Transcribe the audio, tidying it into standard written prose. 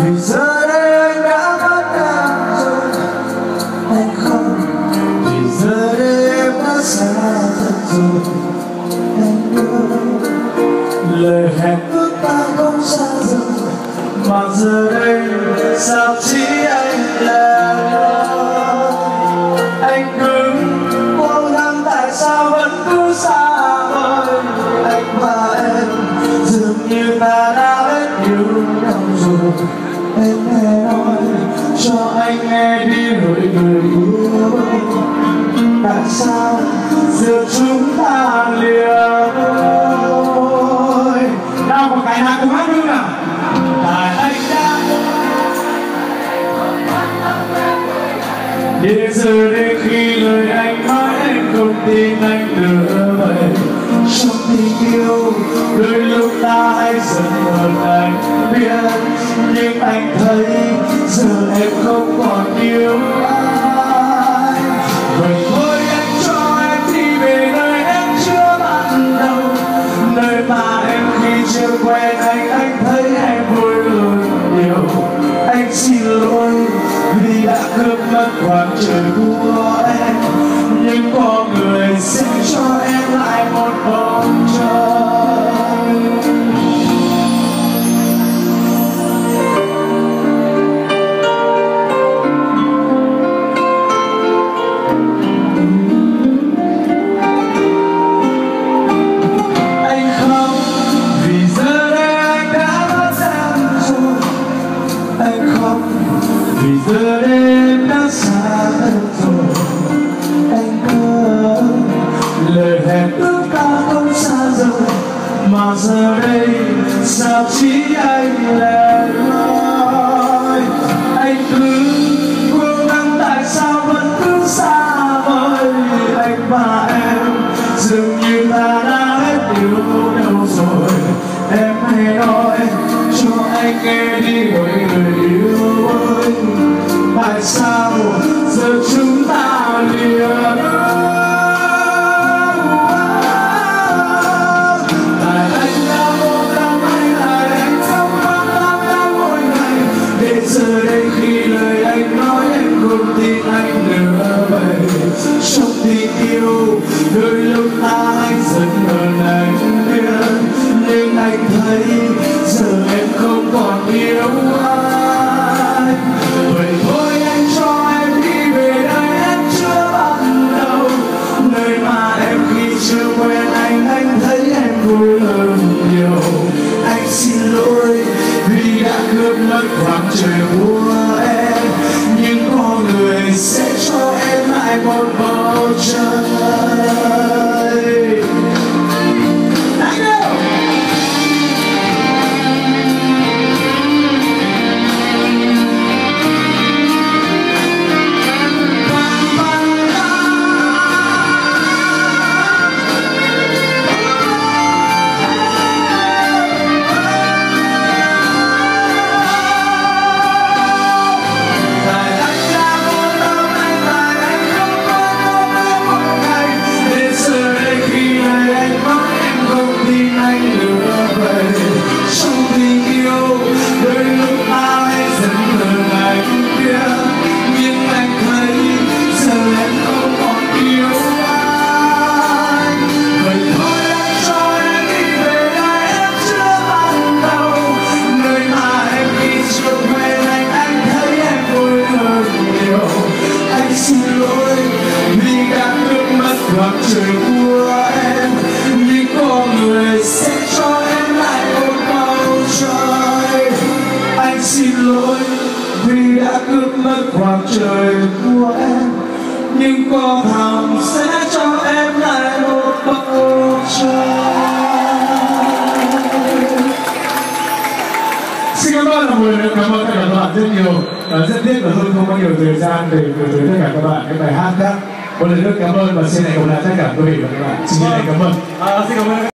Vì giờ đây anh đã mất em rồi, anh không. Vì giờ đây em đã xa thật rồi, anh ơi. Lời hẹn ước ta không xa rời, mà giờ đây sao chỉ anh là nói. Anh cứ cố gắng tại sao vẫn cứ xa vời. Anh và em dường như ta đã hết yêu nhau rồi. Em hãy nói cho anh nghe đi rồi người yêu. Tại sao giờ chúng ta lìa đôi? Nào một cái nào cùng hát luôn nào. Tại anh đã đến giờ đến khi lời anh nói em không tin anh nữa vậy. Trong tình yêu đôi lúc ta hay giận hờn anh biết, nhưng anh thấy giờ em không còn yêu ai. Vậy thôi anh cho em đi về nơi em chưa ban đầu, nơi mà em khi chưa quen anh thấy em vui hơn nhiều. Anh xin lỗi vì đã cướp mất khoảng trời của em, nhưng có người sẽ cho em lại một bầu trời. Anh không, vì giờ đây anh đã mất em rồi. Anh không, vì giờ đây em đã xa thật rồi. Anh ơi, lời hẹn ước ta không xa rời, mà giờ đây sao chỉ anh lẻ loi. Anh cứ cố gắng tại sao vẫn cứ xa vời. Anh và em dường như ta đã hết yêu nhau rồi. Em hãy nói cho anh nghe đi với người yêu ơi. Tại sao giờ chúng ta lìa đôi? Tại anh đã vô tâm hay là anh không quan tâm đến mỗi ngày. Đến giờ đây khi lời anh nói em không tin anh nữa vậy. Trong tình yêu đôi lúc ta hay giận hờn anh biết, nhưng anh thấy giờ em không còn yêu ai. Vậy thôi anh cho em đi về nơi em chưa ban đầu, nơi mà em khi chưa quen anh thấy em vui hơn nhiều. Anh xin lỗi vì đã cướp mất khoảng trời của em, nhưng có người sẽ cho em lại một bầu trời. Khoảng trời của em, nhưng có người sẽ cho em lại một bầu trời. Anh xin lỗi vì đã cướp mất khoảng trời của em, nhưng có thằng sẽ cho em lại một bầu trời. Xin cảm ơn mọi người, cảm ơn tất cả các bạn rất nhiều. Rất tiếc là Hưng không có nhiều thời gian để gửi tới tất cả các bạn cái bài hát khác. Một lần nữa cảm ơn và xin hẹn gặp lại tất cả quý vị và các bạn. Xin cảm ơn. Xin cảm ơn.